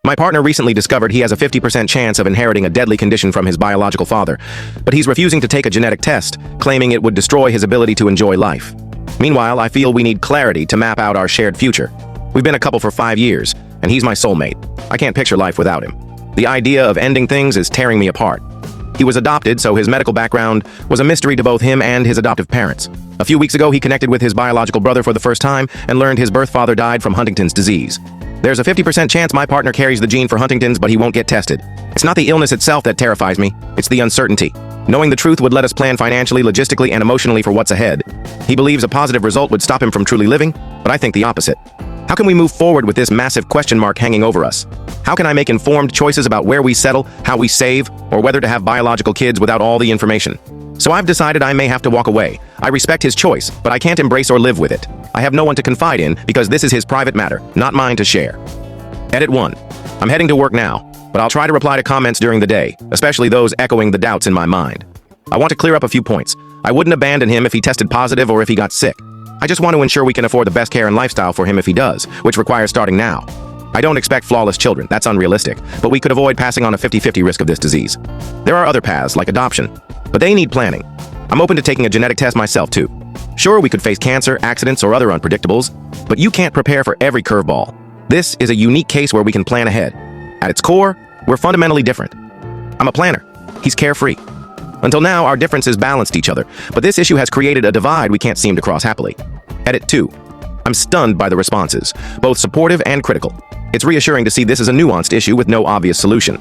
My partner recently discovered he has a 50% chance of inheriting a deadly condition from his biological father, but he's refusing to take a genetic test, claiming it would destroy his ability to enjoy life. Meanwhile, I feel we need clarity to map out our shared future. We've been a couple for 5 years, and he's my soulmate. I can't picture life without him. The idea of ending things is tearing me apart. He was adopted, so his medical background was a mystery to both him and his adoptive parents. A few weeks ago, he connected with his biological brother for the first time and learned his birth father died from Huntington's disease. There's a 50% chance my partner carries the gene for Huntington's, but he won't get tested. It's not the illness itself that terrifies me, it's the uncertainty. Knowing the truth would let us plan financially, logistically, and emotionally for what's ahead. He believes a positive result would stop him from truly living, but I think the opposite. How can we move forward with this massive question mark hanging over us? How can I make informed choices about where we settle, how we save, or whether to have biological kids without all the information? So I've decided I may have to walk away. I respect his choice, but I can't embrace or live with it. I have no one to confide in because this is his private matter, not mine to share. Edit 1. I'm heading to work now, but I'll try to reply to comments during the day, especially those echoing the doubts in my mind. I want to clear up a few points. I wouldn't abandon him if he tested positive or if he got sick. I just want to ensure we can afford the best care and lifestyle for him if he does, which requires starting now. I don't expect flawless children, that's unrealistic, but we could avoid passing on a 50-50 risk of this disease. There are other paths, like adoption, but they need planning. I'm open to taking a genetic test myself, too. Sure, we could face cancer, accidents, or other unpredictables, but you can't prepare for every curveball. This is a unique case where we can plan ahead. At its core, we're fundamentally different. I'm a planner. He's carefree. Until now, our differences balanced each other, but this issue has created a divide we can't seem to cross happily. Edit 2. I'm stunned by the responses, both supportive and critical. It's reassuring to see this as a nuanced issue with no obvious solution.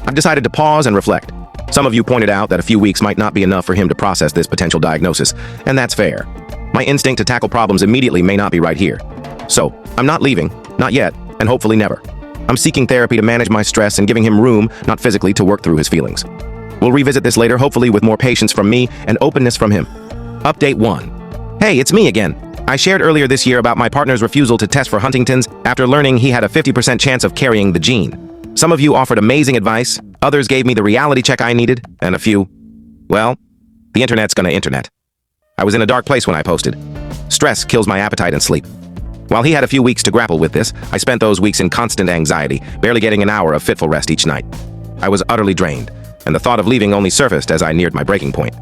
I've decided to pause and reflect. Some of you pointed out that a few weeks might not be enough for him to process this potential diagnosis, and that's fair. My instinct to tackle problems immediately may not be right here. So, I'm not leaving, not yet, and hopefully never. I'm seeking therapy to manage my stress and giving him room, not physically, to work through his feelings. We'll revisit this later, hopefully with more patience from me and openness from him. Update 1. Hey, it's me again. I shared earlier this year about my partner's refusal to test for Huntington's after learning he had a 50% chance of carrying the gene. Some of you offered amazing advice, others gave me the reality check I needed, and a few, well, the internet's gonna internet. I was in a dark place when I posted. Stress kills my appetite and sleep. While he had a few weeks to grapple with this, I spent those weeks in constant anxiety, barely getting an hour of fitful rest each night. I was utterly drained, and the thought of leaving only surfaced as I neared my breaking point.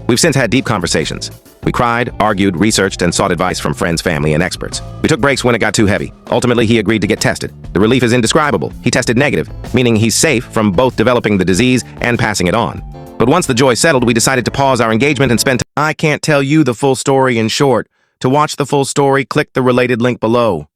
We've since had deep conversations. We cried, argued, researched, and sought advice from friends, family, and experts. We took breaks when it got too heavy. Ultimately, he agreed to get tested. The relief is indescribable. He tested negative, meaning he's safe from both developing the disease and passing it on. But once the joy settled, we decided to pause our engagement and spend time. I can't tell you the full story in short. To watch the full story, click the related link below.